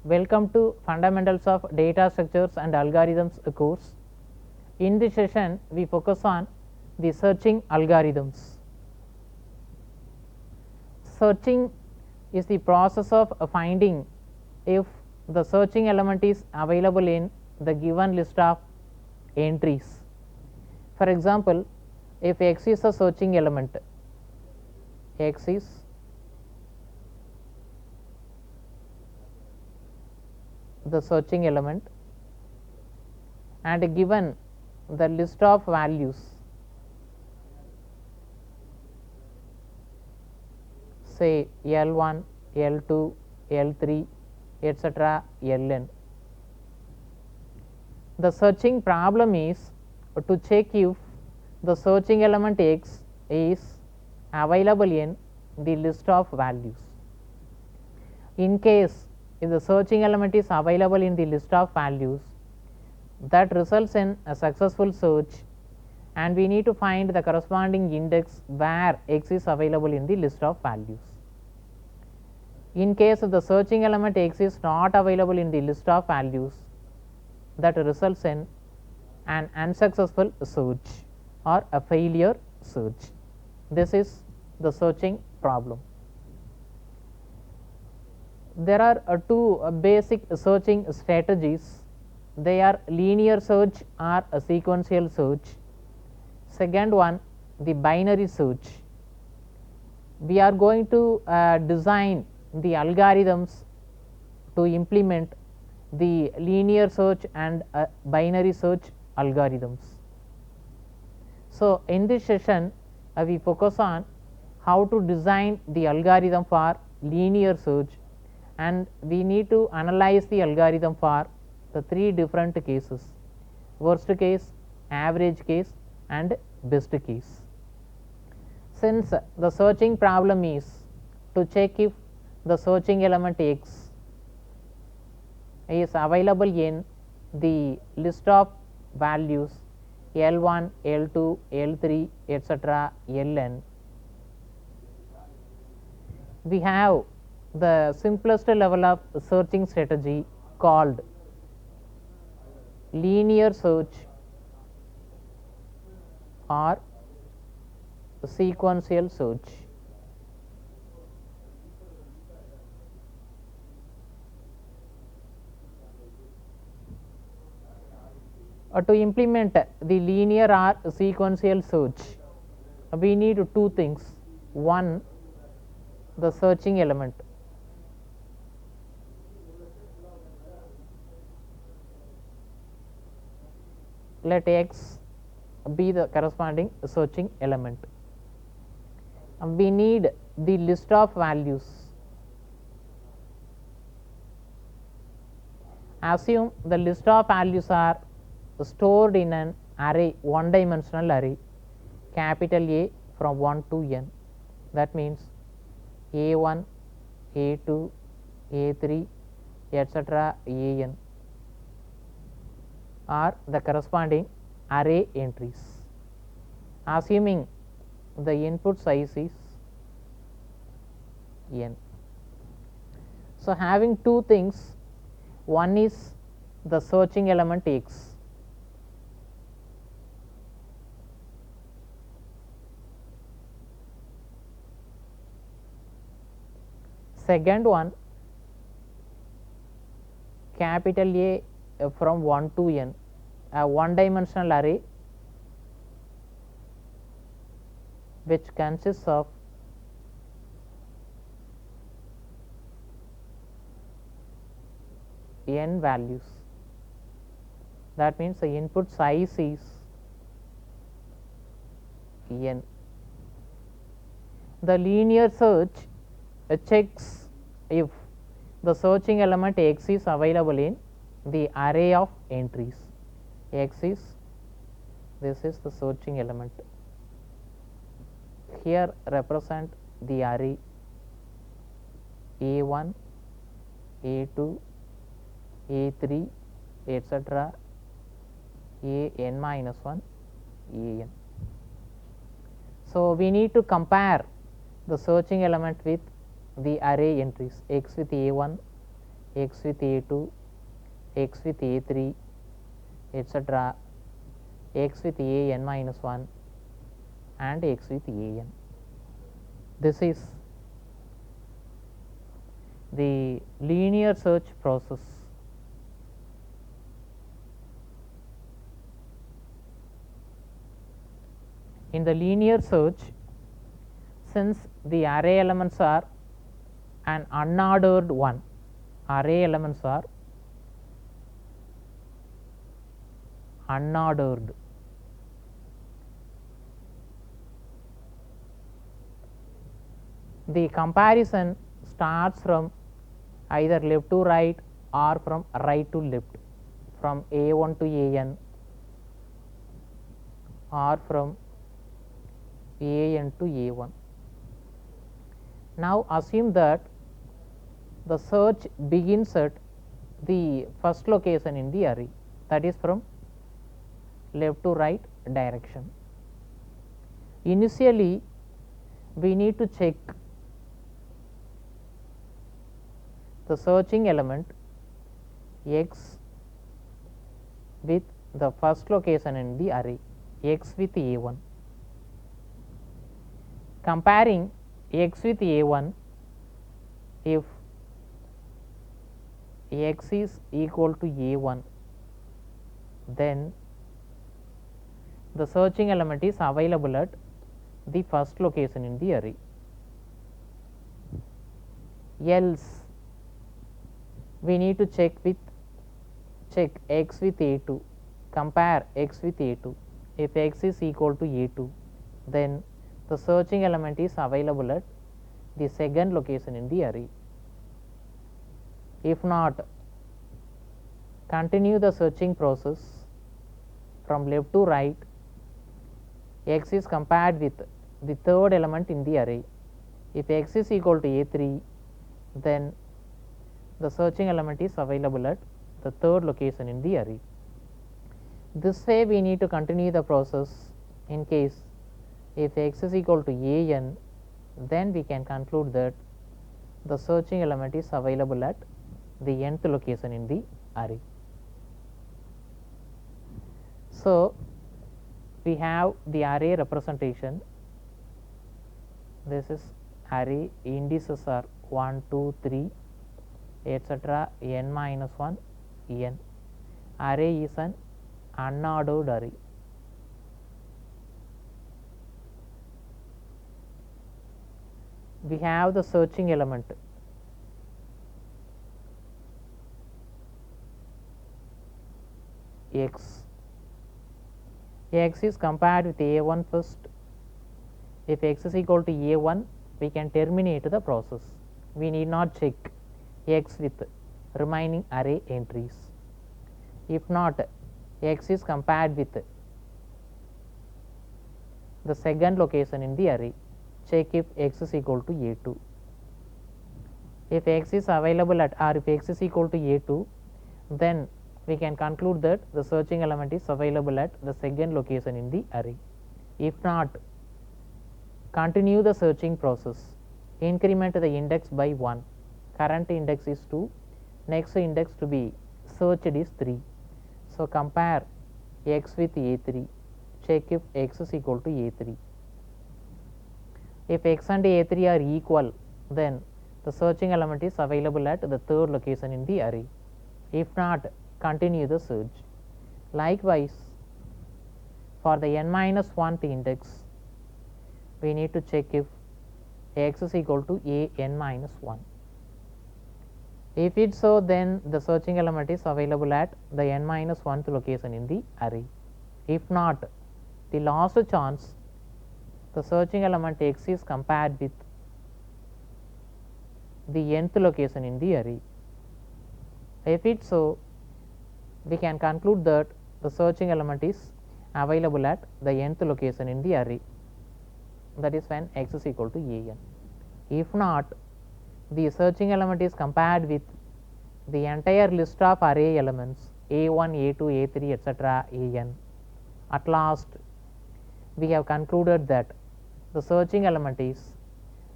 Welcome to Fundamentals of Data Structures and Algorithms course. In this session, we focus on the searching algorithms. Searching is the process of finding if the searching element is available in the given list of entries. For example, if X is a searching element, X is the searching element and given the list of values, say L1, L2, L3, etc., Ln. The searching problem is to check if the searching element X is available in the list of values. In case if the searching element is available in the list of values, that results in a successful search, and we need to find the corresponding index where X is available in the list of values. In case if the searching element X is not available in the list of values, that results in an unsuccessful search or a failure search. This is the searching problem. There are two basic searching strategies. They are linear search or a sequential search. Second one, the binary search. We are going to design the algorithms to implement the linear search and binary search algorithms. So, in this session we focus on how to design the algorithm for linear search, and we need to analyze the algorithm for the three different cases: worst case, average case, and best case. Since the searching problem is to check if the searching element X is available in the list of values L1, L2, L3, etc., Ln, we have the simplest level of searching strategy called linear search or sequential search. To implement the linear or sequential search, we need two things. One, the searching element. Let X be the corresponding searching element. We need the list of values. Assume the list of values are stored in an array, one dimensional array, capital A from 1 to n. That means A1, A2, A3, etc., An are the corresponding array entries. Assuming the input size is n. So, having two things, one is the searching element X. Second one, capital A from 1 to n, a one dimensional array which consists of n values. That means the input size is n. The linear search checks if the searching element X is available in the array of entries. X is, this is the searching element. Here represent the array A1, A2, A3, etc., An minus 1, An. So, we need to compare the searching element with the array entries X with A1, x with a2, x with a3, etc., x with an minus 1 and x with an. This is the linear search process. In the linear search, since the array elements are an unordered one, array elements are unordered. The comparison starts from either left to right or from right to left, from a1 to an or from an to a1. Now assume that the search begins at the first location in the array, that is from left to right direction. Initially, we need to check the searching element x with the first location in the array, x with a1. Comparing x with a1, if x is equal to a1, then the searching element is available at the first location in the array. Else, we need to check x with a2, compare x with a2. If x is equal to a2, then the searching element is available at the second location in the array. If not, continue the searching process from left to right. X is compared with the third element in the array. If x is equal to a3, then the searching element is available at the third location in the array. This way we need to continue the process. In case if x is equal to an, then we can conclude that the searching element is available at the nth location in the array. So, we have the array representation. This is array, indices are 1, 2, 3, etc., n minus 1, n. Array is an unordered array. We have the searching element x. X is compared with a1 first. If x is equal to a1, we can terminate the process. We need not check x with remaining array entries. If not, x is compared with the second location in the array. Check if x is equal to a2. If x is available at, or if x is equal to a2, then we can conclude that the searching element is available at the second location in the array. If not, continue the searching process. Increment the index by 1. Current index is 2. Next index to be searched is 3. So, compare x with a3. Check if x is equal to a3. If x and a3 are equal, then the searching element is available at the third location in the array. If not, continue the search. Likewise, for the n minus 1th index, we need to check if x is equal to a n minus 1. If it's so, then the searching element is available at the n minus 1th location in the array. If not, the last chance, the searching element x is compared with the nth location in the array. If it's so, we can conclude that the searching element is available at the nth location in the array, that is when x is equal to an. If not, the searching element is compared with the entire list of array elements a1, a2, a3, etc., an. At last, we have concluded that the searching element is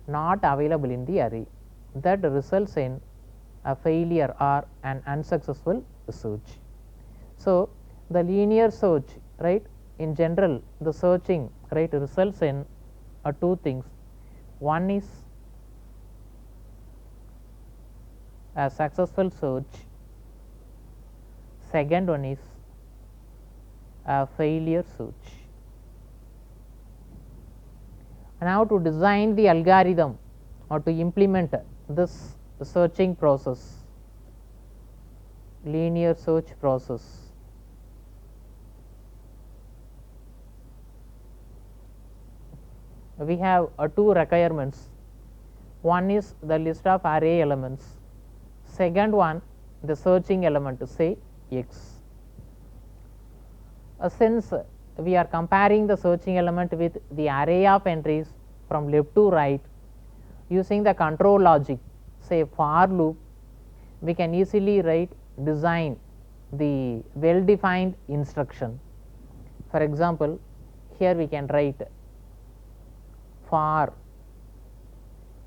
not available in the array. That results in a failure or an unsuccessful search. So, the linear search, right, in general the searching, right, results in two things. One is a successful search, second one is a failure search. Now, to design the algorithm or to implement this searching process, linear search process, we have two requirements. One is the list of array elements, second one the searching element, say x. Since we are comparing the searching element with the array of entries from left to right using the control logic, say for loop, we can easily design the well defined instruction. For example, here we can write for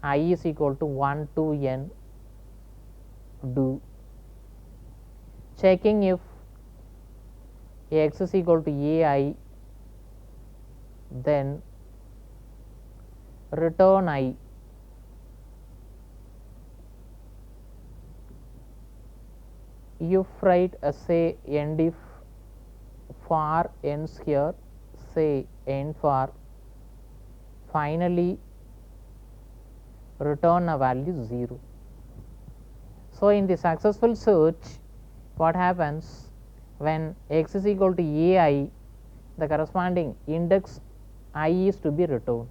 I is equal to 1 to n do, checking if x is equal to ai, then return I. If say end if for ends here, say end for, finally return a value 0. So, in the successful search, what happens when x is equal to ai, the corresponding index I is to be returned,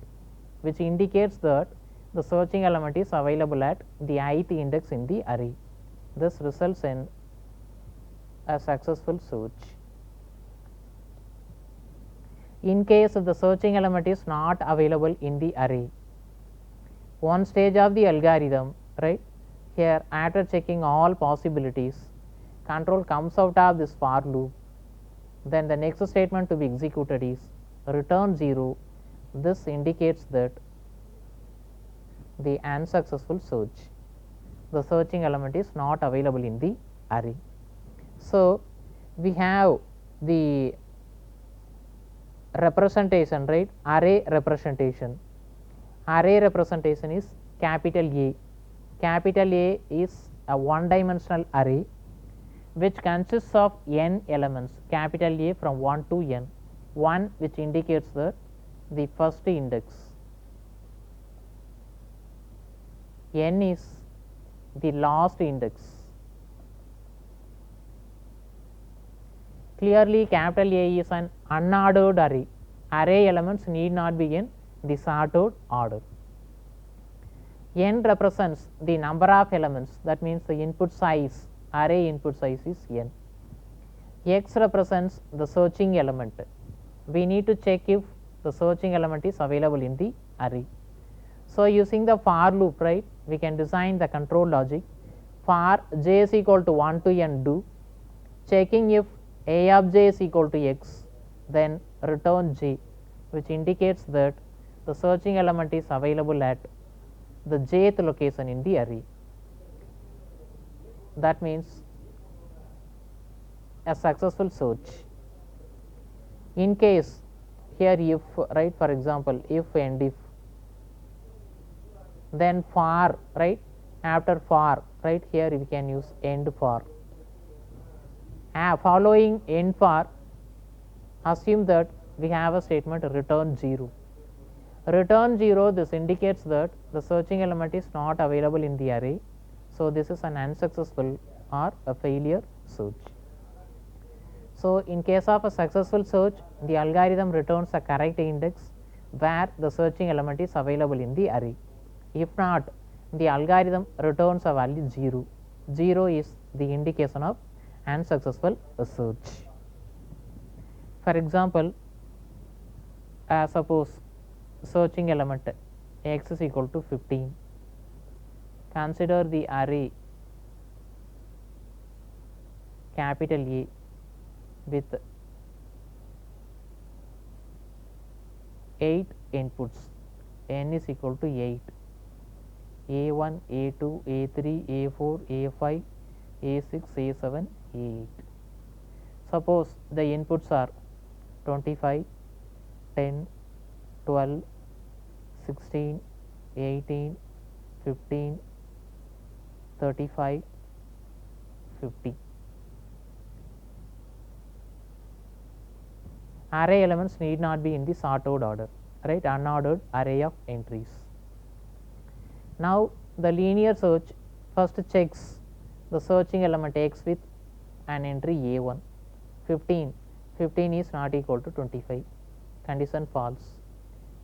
which indicates that the searching element is available at the ith index in the array. This results in a successful search. In case if the searching element is not available in the array, one stage of the algorithm, right, here after checking all possibilities, control comes out of this for loop, then the next statement to be executed is return 0. This indicates that the unsuccessful search, the searching element is not available in the array. So, we have the representation, right, array representation. Array representation is capital A. Capital A is a one dimensional array which consists of n elements, capital A from 1 to n, 1 which indicates the first index, n is the last index. Clearly, capital A is an unordered array. Array elements need not be in the sorted order. N represents the number of elements, that means the input size, array input size is n. X represents the searching element. We need to check if the searching element is available in the array. So, using the for loop, right, we can design the control logic for j is equal to 1 to n do, checking if a of j is equal to x, then return j, which indicates that the searching element is available at the jth location in the array. That means a successful search. In case here if, right, for example, if and if, then for, right, after for, right, here we can use end for. Following end for, assume that we have a statement return 0. Return 0, this indicates that the searching element is not available in the array. So, this is an unsuccessful or a failure search. So, in case of a successful search, the algorithm returns a correct index where the searching element is available in the array. If not, the algorithm returns a value 0. 0 is the indication of unsuccessful search. For example, suppose searching element x is equal to 15. Consider the array capital A with 8 inputs, n is equal to 8. A1, A2, A3, A4, A5, A6, A7, A8. Suppose the inputs are 25, 10, 12, 16, 18, 15, 35, 50. Array elements need not be in the sorted order, right? Unordered array of entries. Now the linear search first checks the searching element X with an entry A1. 15. 15 is not equal to 25. Condition false.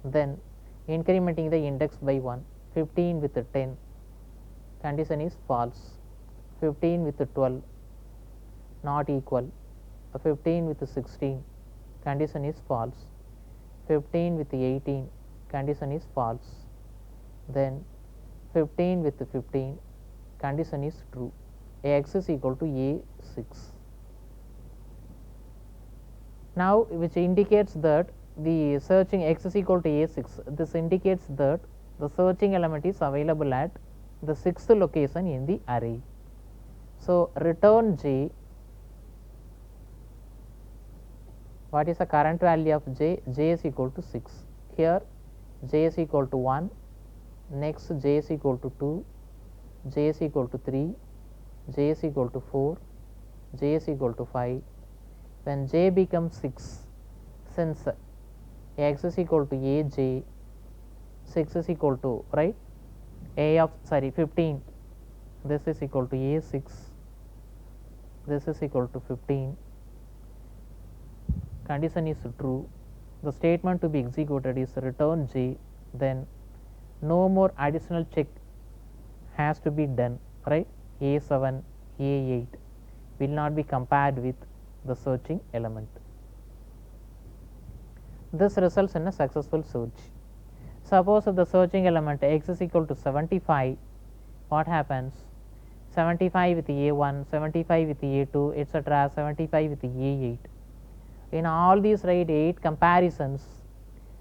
Then incrementing the index by 1. 15 with 10. Condition is false. 15 with 12 not equal. 15 with 16. Condition is false. 15 with 18. Condition is false. Then 15 with 15. Condition is true. X is equal to A6. Now which indicates that the searching X is equal to A6. This indicates that the searching element is available at the sixth location in the array. So return J. What is the current value of J? J is equal to 6. Here J is equal to 1. Next J is equal to 2. J is equal to 3. J is equal to 4. J is equal to 5. When J becomes 6, since X is equal to AJ, 6 is equal to, right, 15, this is equal to A6, this is equal to 15. Condition is true. The statement to be executed is return J, then no more additional check has to be done, right? A7, A8 will not be compared with the searching element. This results in a successful search. Suppose if the searching element X is equal to 75, what happens? 75 with A1, 75 with A2, etc., 75 with A8. In all these, right, 8 comparisons,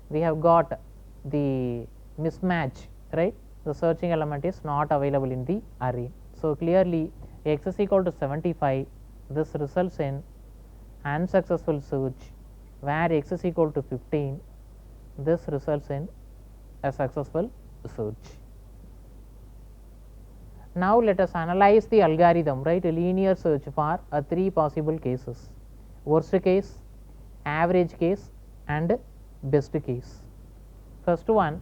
we have got the mismatch, right? The searching element is not available in the array. So clearly X is equal to 75. This results in unsuccessful search, where X is equal to 15. This results in a successful search. Now let us analyze the algorithm, right? A linear search for 3 possible cases: worst case, average case, and best case. First one,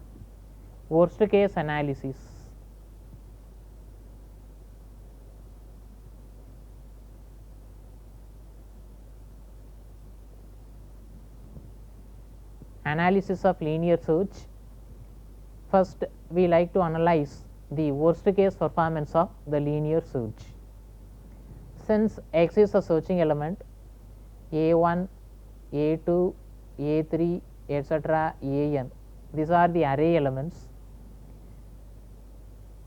worst case analysis. Analysis of linear search. First, we like to analyze the worst case performance of the linear search. Since X is a searching element, A1, A2, A3, etc., AN, these are the array elements.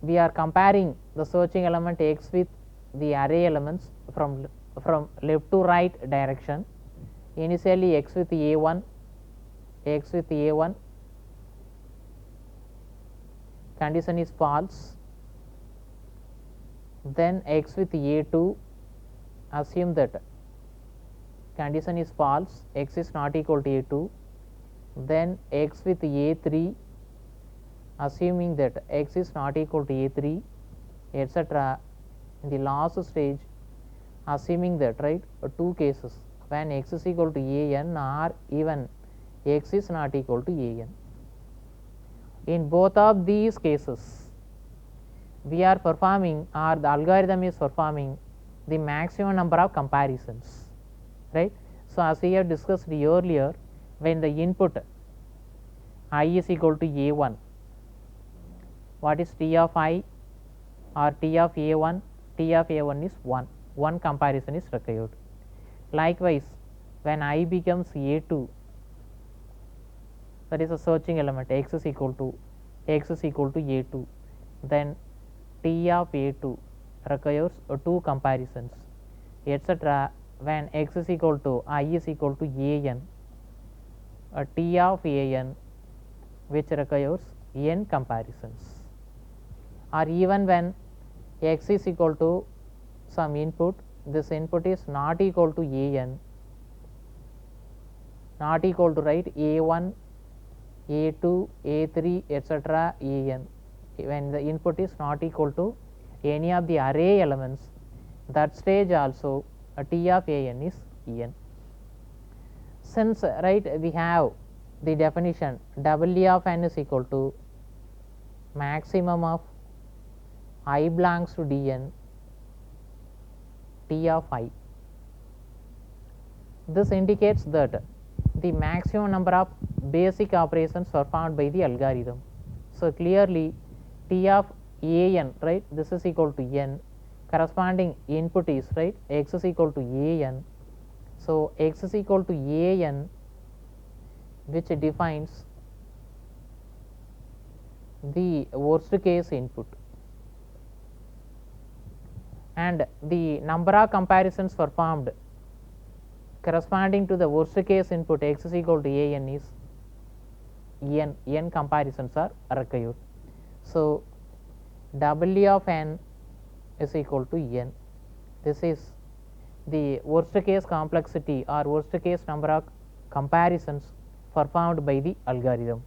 We are comparing the searching element X with the array elements from left to right direction. Initially X with A1, X with A1, condition is false. Then X with A2, assume that condition is false, X is not equal to A2. Then X with A3, assuming that X is not equal to A3, etc. In the last stage, assuming that, right, 2 cases, when X is equal to AN or even X is not equal to AN. In both of these cases, we are performing, or the algorithm is performing, the maximum number of comparisons, right. So as we have discussed earlier, when the input I is equal to A1, what is T of I or T of A1? T of A1 is 1. One comparison is required. Likewise, when I becomes A2, that is a searching element, X is equal to A2, then T of A2 requires 2 comparisons, etc. When X is equal to I is equal to AN, T of AN which requires n comparisons. or even when x is equal to some input, this input is not equal to an, not equal to right a1, a2, a3 etc. an. When the input is not equal to any of the array elements, that stage also t of an is en. Since right we have the definition W of n is equal to maximum of I belongs to Dn T of I. This indicates that the maximum number of basic operations performed by the algorithm. So clearly T of an, right, this is equal to n, corresponding input is right x is equal to an. So x is equal to an, which defines the worst case input, and the number of comparisons performed corresponding to the worst case input x is equal to an is n comparisons are required. So W of n is equal to n. This is the worst case complexity or worst case number of comparisons performed by the algorithm.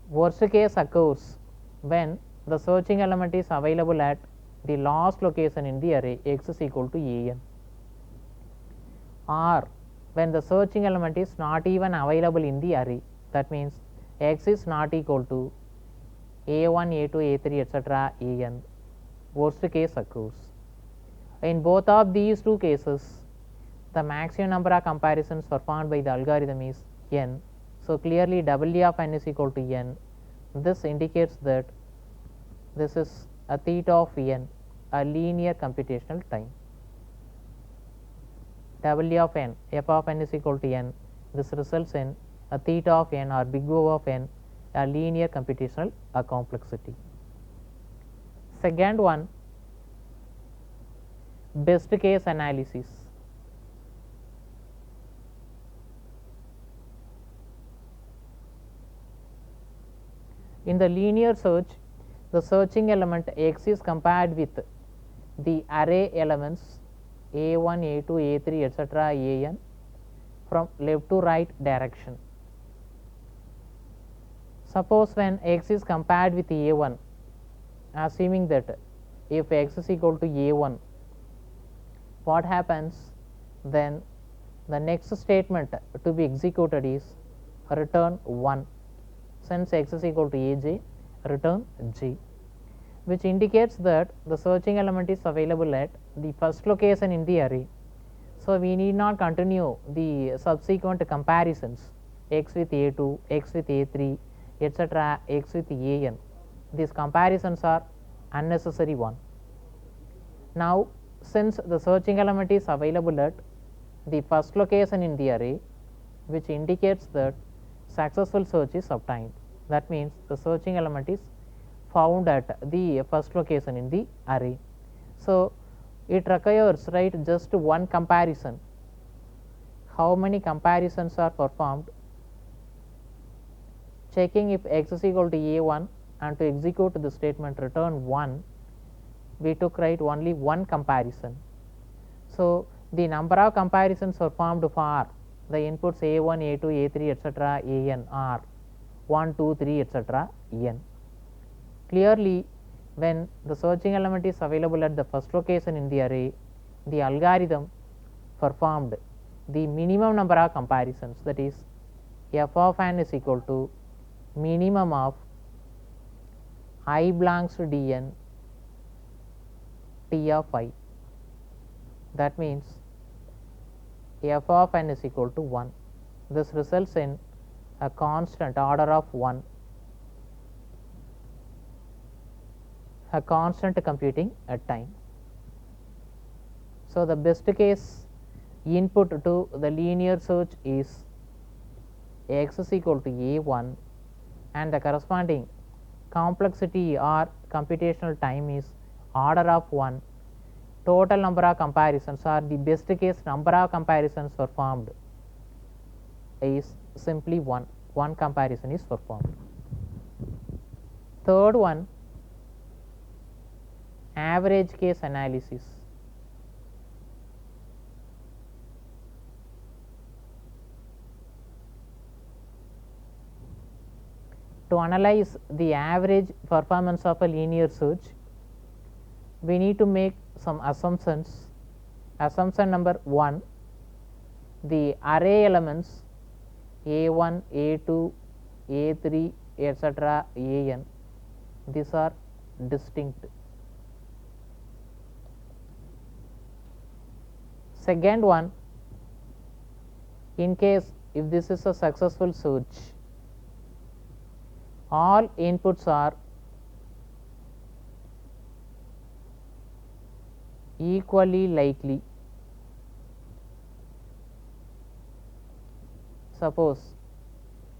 Worst case occurs when the searching element is available at the last location in the array x is equal to an, or when the searching element is not even available in the array, that means x is not equal to a1, a2, a3 etc. an. Worst case occurs. In both of these two cases, the maximum number of comparisons performed by the algorithm is n. So clearly W of n is equal to n. This indicates that this is a theta of n, a linear computational time. W of n, f of n is equal to n. This results in a theta of n or big O of n, a linear computational complexity. Second one, best case analysis. In the linear search, the searching element x is compared with the array elements a1, a2, a3 etc. an from left to right direction. Suppose when x is compared with a1, assuming that if x is equal to a1, what happens then? The next statement to be executed is return 1. Since x is equal to aj, return j, which indicates that the searching element is available at the first location in the array. So we need not continue the subsequent comparisons x with a2, x with a3 etc. x with an. These comparisons are unnecessary one. Now since the searching element is available at the first location in the array, which indicates that successful search is obtained. That means the searching element is found at the first location in the array. So it requires right just one comparison. How many comparisons are performed? Checking if x is equal to a1, and to execute the statement return 1, we took right only one comparison. So the number of comparisons performed for the inputs a1, a2, a3 etc. an are 1, 2, 3 etc. n. Clearly when the searching element is available at the first location in the array, the algorithm performed the minimum number of comparisons, that is f of n is equal to minimum of I belongs to Dn T of I. That means f of n is equal to 1. This results in a constant order of 1, a constant computing time. So the best case input to the linear search is x is equal to a1, and the corresponding complexity or computational time is order of 1. Total number of comparisons or the best case number of comparisons performed is simply 1. One comparison is performed. Third one, average case analysis. To analyze the average performance of a linear search, we need to make some assumptions. Assumption number 1, the array elements A1, A2, A3, etc., AN, these are distinct. Second one, in case if this is a successful search, all inputs are equally likely. Suppose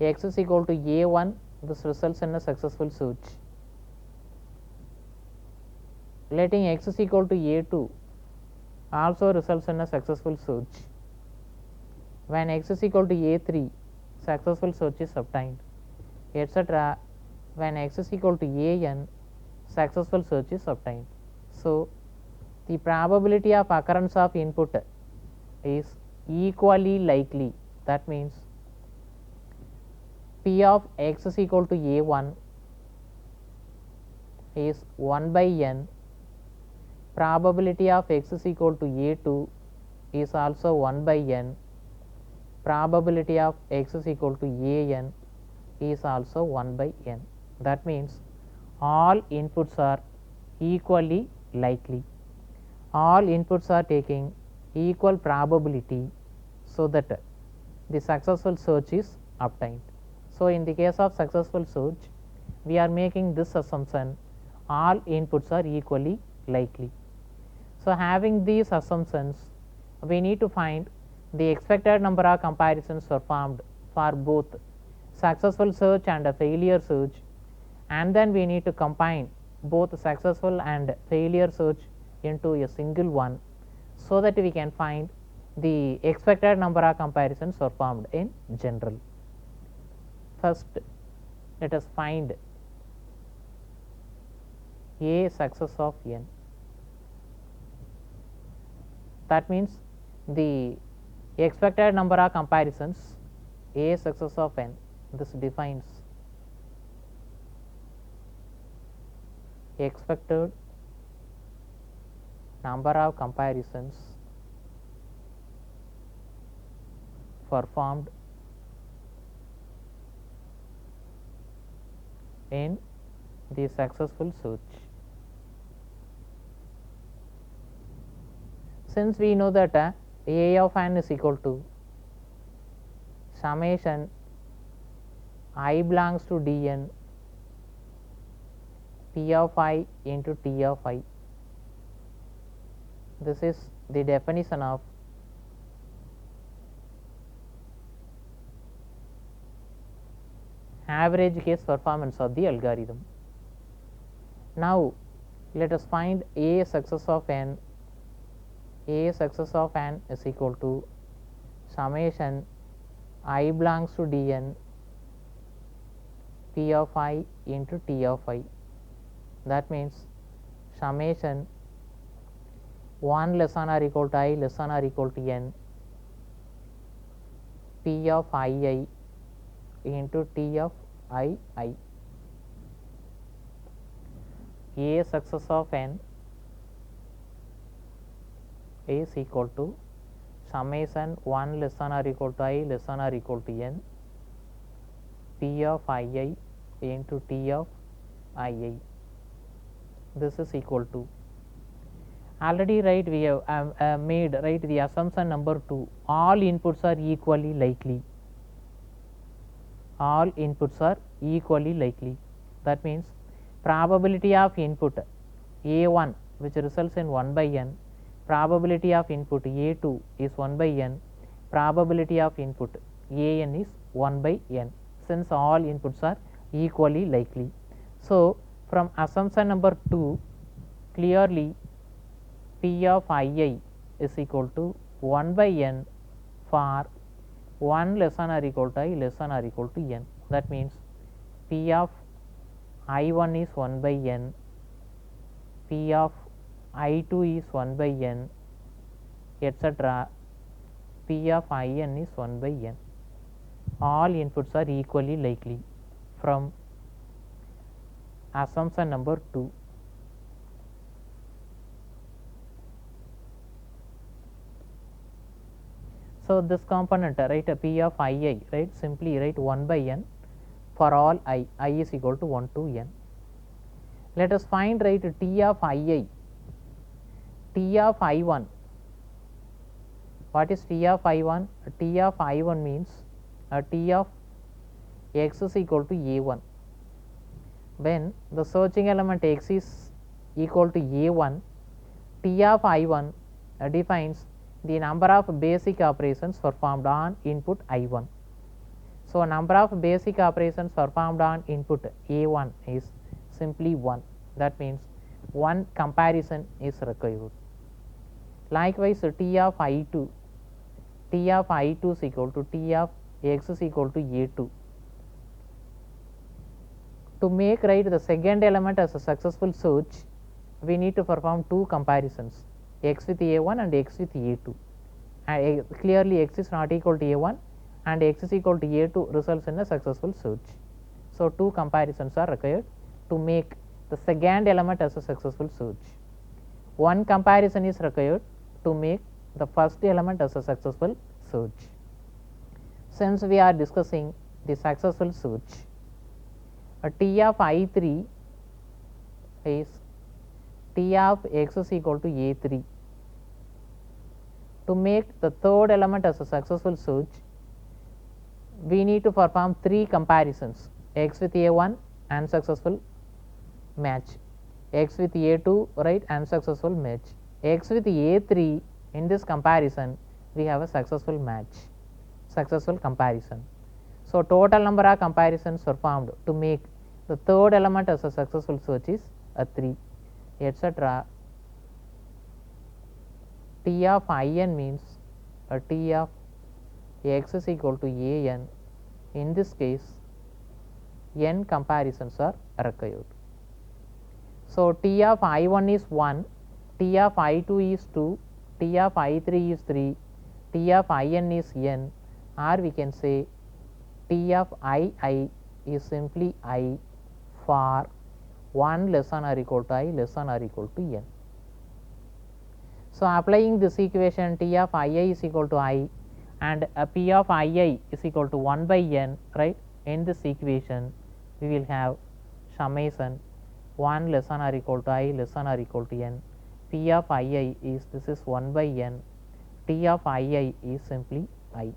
x is equal to A1, this results in a successful search. Letting x is equal to A2 also results in a successful search. When x is equal to A3, successful search is obtained, etc. When x is equal to AN, successful search is obtained. So, the probability of occurrence of input is equally likely. That means P of x is equal to A1 is 1 by n, probability of x is equal to A2 is also 1 by n, probability of x is equal to AN is also 1 by n. That means all inputs are equally likely. All inputs are taking equal probability, so that the successful search is obtained. So, in the case of successful search, we are making this assumption, all inputs are equally likely. So, having these assumptions, we need to find the expected number of comparisons performed for both successful search and a failure search, and then we need to combine both successful and failure search into a single one, so that we can find the expected number of comparisons performed in general. First, let us find a success of n. That means the expected number of comparisons a success of n. This defines expected number of comparisons performed in the successful search. Since we know that A of n is equal to summation I belongs to Dn P of I into T of I. This is the definition of average case performance of the algorithm. Now, let us find A success of n. A success of n is equal to summation I belongs to Dn P of I into T of I. That means summation 1 less than or equal to I less than or equal to n P of I into T of I. A success of n is equal to summation 1 less than or equal to I less than or equal to n P of I into T of I. This is equal to, already right, we have made right the assumption number 2, all inputs are equally likely. All inputs are equally likely. That means probability of input A1, which results in 1 by n, probability of input A2 is 1 by n, probability of input AN is 1 by n, since all inputs are equally likely. So, from assumption number 2, clearly P of I is equal to 1 by n for 1 less than or equal to I less than or equal to n. That means P of I1 is 1 by n, P of I2 is 1 by n, etc. P of In is 1 by n. All inputs are equally likely from assumption number 2. So, this component, right, P of I, right, simply write 1 by n for all I is equal to 1 to n. Let us find, right, T of I, T of I1. What is T of I1? T of I1 means T of x is equal to A1. When the searching element x is equal to A1, T of I1 defines the number of basic operations performed on input I1. So, number of basic operations performed on input A1 is simply 1. That means one comparison is required. Likewise, T of I2, T of I2 is equal to T of x is equal to A2. To make, right, the second element as a successful search, we need to perform two comparisons, x with A1 and x with A2. And clearly x is not equal to A1 and x is equal to A2 results in a successful search. So, two comparisons are required to make the second element as a successful search. One comparison is required to make the first element as a successful search. Since we are discussing the successful search, T of I3 is T of x is equal to A3. To make the third element as a successful search, we need to perform three comparisons, x with A1 unsuccessful match, x with A2, right, unsuccessful match, x with A3. In this comparison we have a successful match, successful comparison. So, total number of comparisons performed to make the third element as a successful search is 3, etc. T of In means T of x is equal to An. In this case, n comparisons are required. So, T of I1 is 1, T of I2 is 2, T of I3 is 3, T of In is n, or we can say T of I is simply I for 1 less than or equal to I less than or equal to n. So, applying this equation, T of I is equal to I and P of I is equal to 1 by n, right. In this equation we will have summation 1 less than or equal to I less than or equal to n. P of I is, this is 1 by n, T of I is simply I.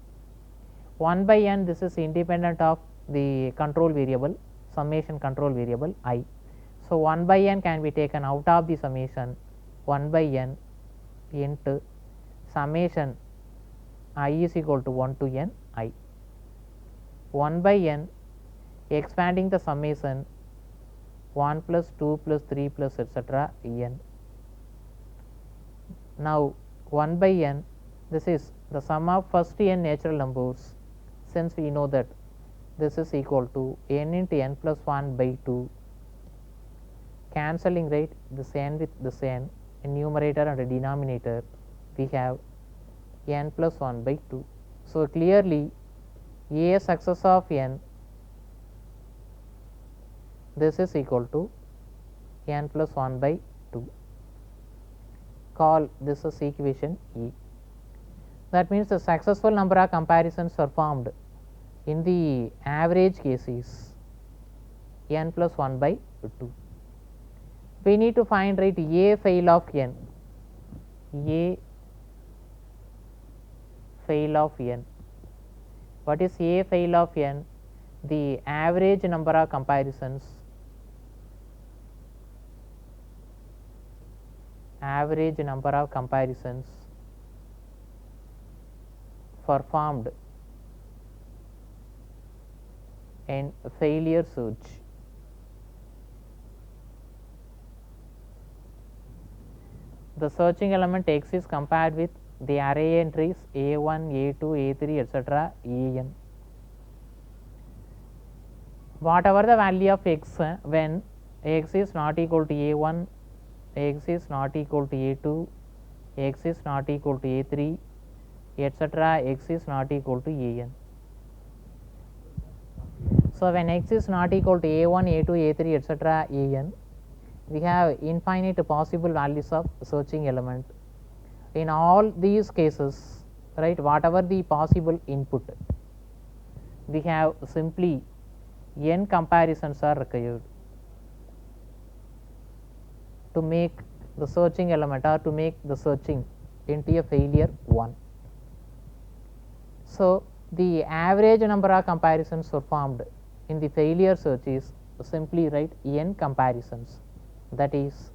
1 by n, this is independent of the control variable, summation control variable I. So, 1 by n can be taken out of the summation 1 by n into summation I is equal to 1 to n I. 1 by n expanding the summation 1 plus 2 plus 3 plus etc. n. Now, 1 by n, this is the sum of first n natural numbers, since we know that this is equal to n into n plus 1 by 2, cancelling, right, this n with this n in numerator and denominator we have n plus 1 by 2. So, clearly a success of n, this is equal to n plus 1 by 2. Call this as equation E. That means the successful number of comparisons performed in the average case is n plus 1 by 2. We need to find, right, a fail of n, a fail of n. What is a fail of n? The average number of comparisons, average number of comparisons performed in failure search. The searching element x is compared with the array entries A1, A2, A3, etc. En. Whatever the value of x when x is not equal to A1, x is not equal to a2, x is not equal to a3, etc. x is not equal to an. So, when x is not equal to a1, a2, a3, etc. an, we have infinite possible values of searching element. In all these cases, right, whatever the possible input, we have simply n comparisons are required to make the searching element or to make the searching into a failure 1. So, the average number of comparisons performed in the failure search is simply write n comparisons, that is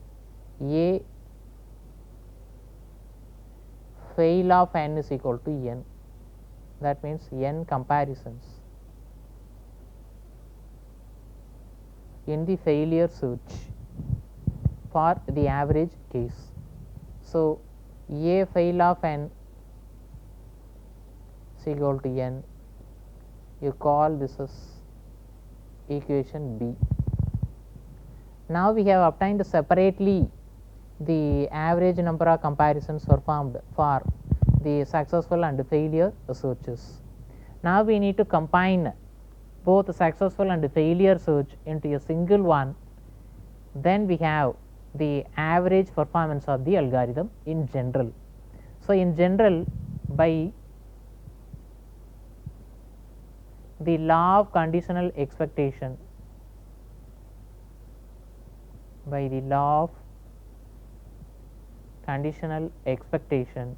a fail of n is equal to n, that means n comparisons in the failure search for the average case. So, a fail of n is equal to n, you call this as equation B. Now, we have obtained separately the average number of comparisons performed for the successful and failure searches. Now, we need to combine both successful and failure search into a single one, then we have the average performance of the algorithm in general. So, in general, by the law of conditional expectation, by the law of conditional expectation,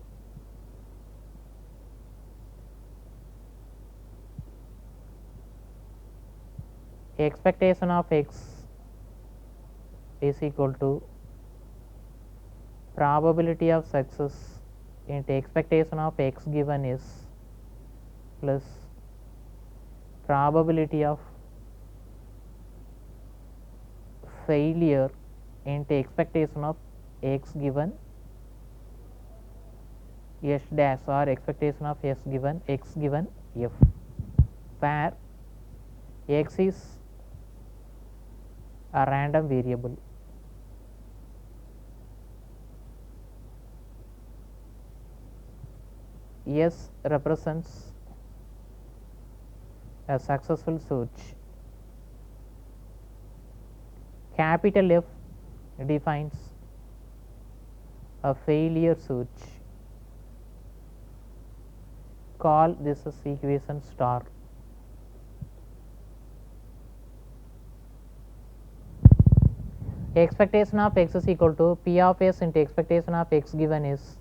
expectation of x is equal to probability of success into expectation of x given is plus probability of failure into expectation of x given s dash or expectation of s given x given f, where x is a random variable. S represents a successful search. Capital F defines a failure search. Call this as equation star. Expectation of x is equal to p of s into expectation of x given is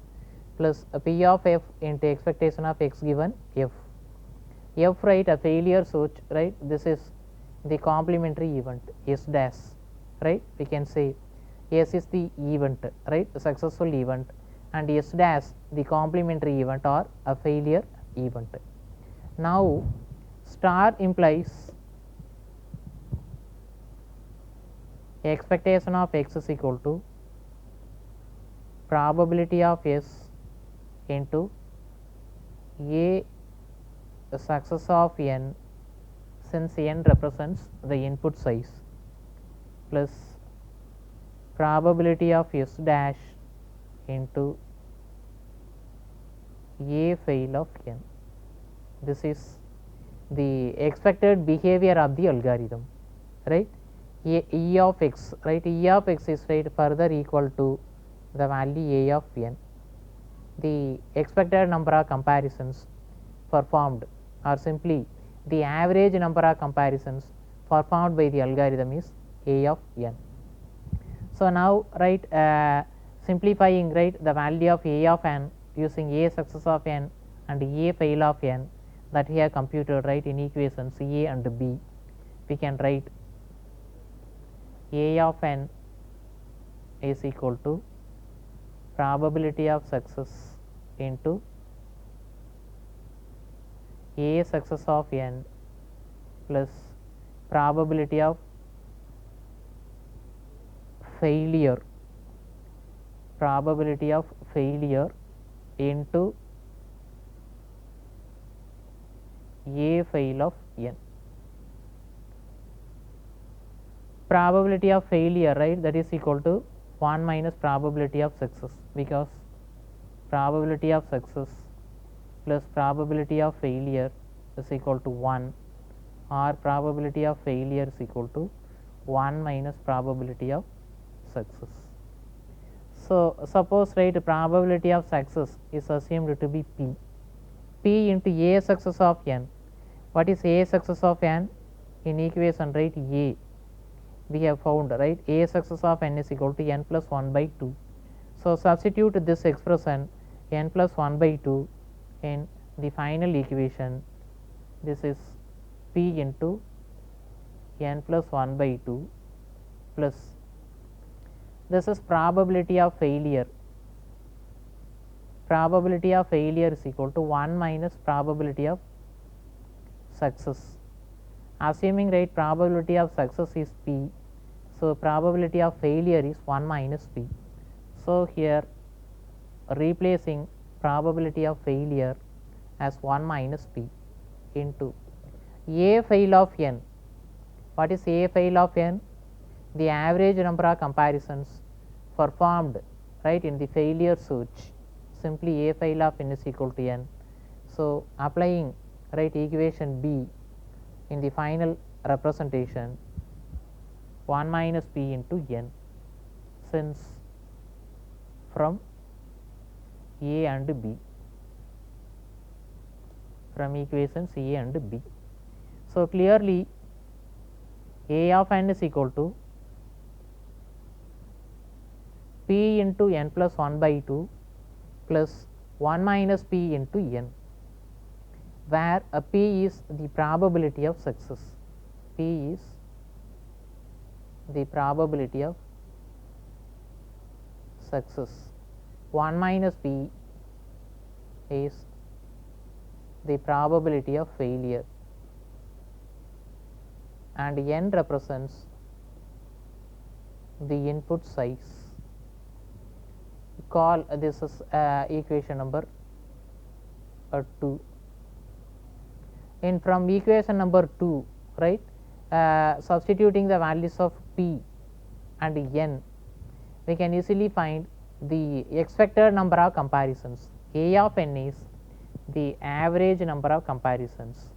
plus p of f into expectation of x given f. F, right, a failure search, right, this is the complementary event s dash, right, we can say s is the event, right, the successful event, and s dash the complementary event or a failure event. Now, star implies expectation of x is equal to probability of s into a success of n, since n represents the input size, plus probability of s dash into a fail of n. This is the expected behavior of the algorithm, right. E of x, right, E of x is, right, further equal to the value a of n. The expected number of comparisons performed or simply the average number of comparisons performed by the algorithm is a of n. So, now, right, simplifying, right, the value of a of n using a success of n and a fail of n that we have computed, right, in equations a and b, we can write a of n is equal to probability of success into a success of n plus probability of failure into a fail of n. Probability of failure, right, that is equal to 1 minus probability of success, because probability of success plus probability of failure is equal to 1, or probability of failure is equal to 1 minus probability of success. So, suppose right probability of success is assumed to be p, p into a success of n. What is a success of n? In equation, right, a we have found, right, a success of n is equal to n plus 1 by 2. So, substitute this expression n plus 1 by 2 in the final equation. This is p into n plus 1 by 2 plus this is probability of failure. Probability of failure is equal to 1 minus probability of success. Assuming right probability of success is p, so probability of failure is 1 minus p. So, here replacing probability of failure as 1 minus p into a fail of n. What is a fail of n? The average number of comparisons performed, right, in the failure search. Simply a fail of n is equal to n. So, applying right equation b in the final representation, 1 minus p into n, since from a and b, from equations a and b. So, clearly a of n is equal to p into n plus 1 by 2 plus 1 minus p into n, where a p is the probability of success. P is the probability of success. 1 minus p is the probability of failure, and n represents the input size. Call this is equation number 2. In from equation number 2, right, substituting the values of p and n, we can easily find the expected number of comparisons. A of n is the average number of comparisons.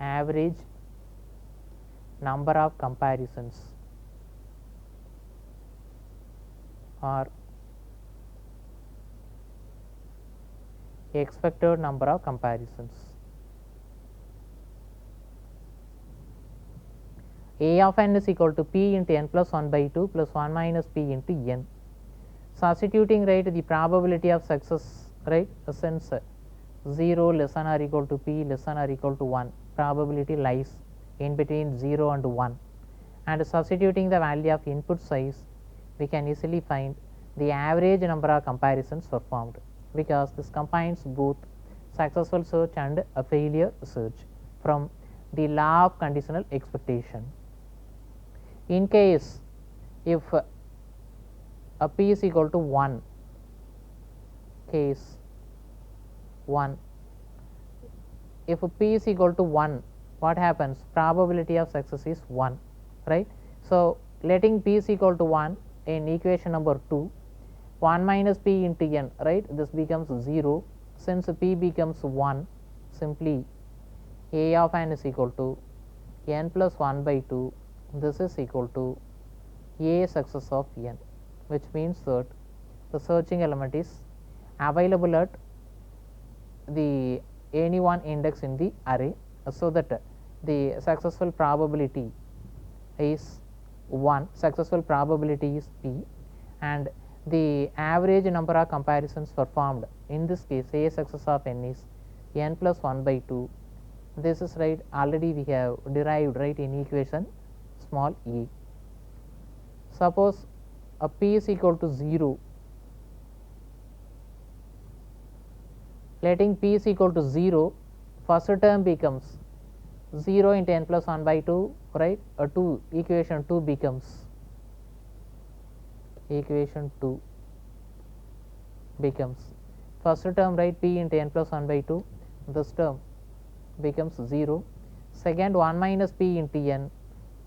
Average number of comparisons, or expected number of comparisons. A of n is equal to p into n plus 1 by 2 plus 1 minus p into n. Substituting right the probability of success, right, since 0 less than or equal to p less than or equal to 1, probability lies in between 0 and 1, and substituting the value of input size, we can easily find the average number of comparisons performed, because this combines both successful search and a failure search from the law of conditional expectation. In case if a p is equal to 1, case 1, if p is equal to 1, what happens? Probability of success is 1, right. So, letting p is equal to 1 in equation number 2, 1 minus p into n, right, this becomes 0. Since p becomes 1, simply a of n is equal to n plus 1 by 2, this is equal to a success of n, which means that the searching element is available at the any one index in the array, so that the successful probability is 1, successful probability is p, and the average number of comparisons performed, in this case a success of n is n plus 1 by 2. This is right already we have derived right in equation small e. Suppose a p is equal to 0, letting p is equal to 0, first term becomes 0 into n plus 1 by 2, right, 2, equation 2 becomes, equation 2 becomes first term, right, p into n plus 1 by 2, this term becomes 0, second 1 minus p into n,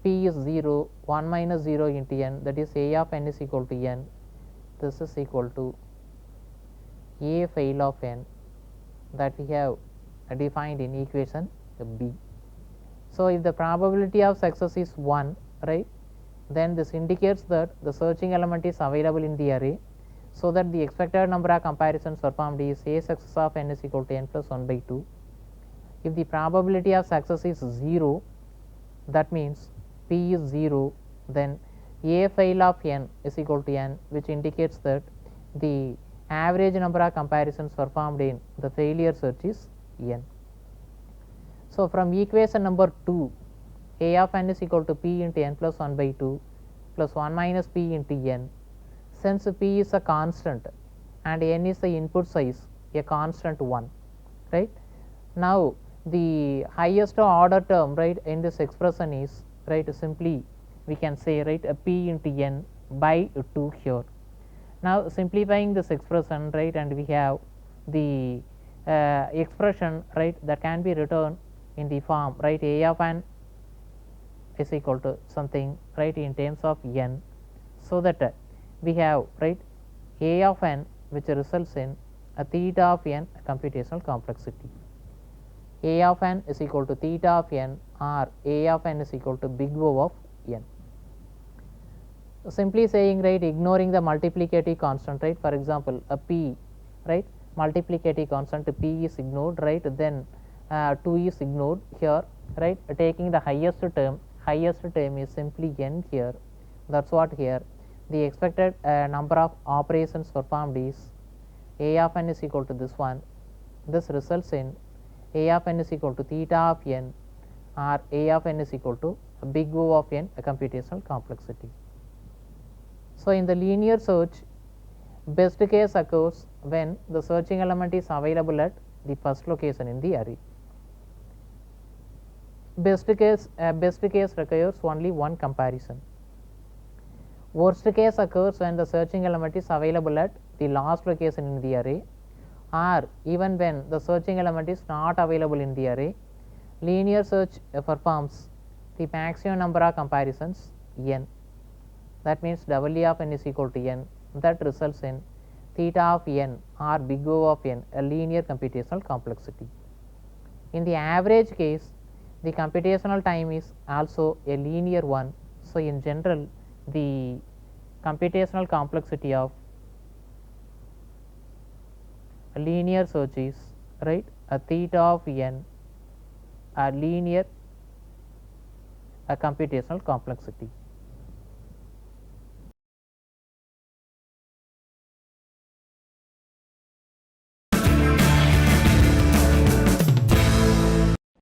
p is 0, 1 minus 0 into n, that is a of n is equal to n. This is equal to a fail of n that we have defined in equation b. So, if the probability of success is 1, right, then this indicates that the searching element is available in the array, so that the expected number of comparisons performed is a success of n is equal to n plus 1 by 2. If the probability of success is 0, that means p is 0, then a fail of n is equal to n, which indicates that the average number of comparisons performed in the failure search is n. So, from equation number 2, a of n is equal to p into n plus 1 by 2 plus 1 minus p into n. Since p is a constant and n is the input size, a constant 1, right. Now, the highest order term, right, in this expression is, right, simply we can say, right, a p into n by 2 here. Now, simplifying this expression, right, and we have the expression, right, that can be written in the form, right, a of n is equal to something, right, in terms of n, so that we have, right, a of n which results in a theta of n computational complexity. A of n is equal to theta of n, or a of n is equal to big O of n. Simply saying, right, ignoring the multiplicative constant, right, for example, a p, right, multiplicative constant p is ignored, right, then 2 is ignored here, right, taking the highest term is simply n here. That is what here the expected number of operations performed is a of n is equal to this one. This results in a of n is equal to theta of n, or a of n is equal to big O of n, a computational complexity. So, in the linear search, best case occurs when the searching element is available at the first location in the array. Best case requires only one comparison. Worst case occurs when the searching element is available at the last location in the array, or even when the searching element is not available in the array. Linear search performs the maximum number of comparisons n. That means W of n is equal to n. That results in theta of n, or big O of n, a linear computational complexity. In the average case, the computational time is also a linear one. So, in general, the computational complexity of a linear search is, right, a theta of n, a linear computational complexity.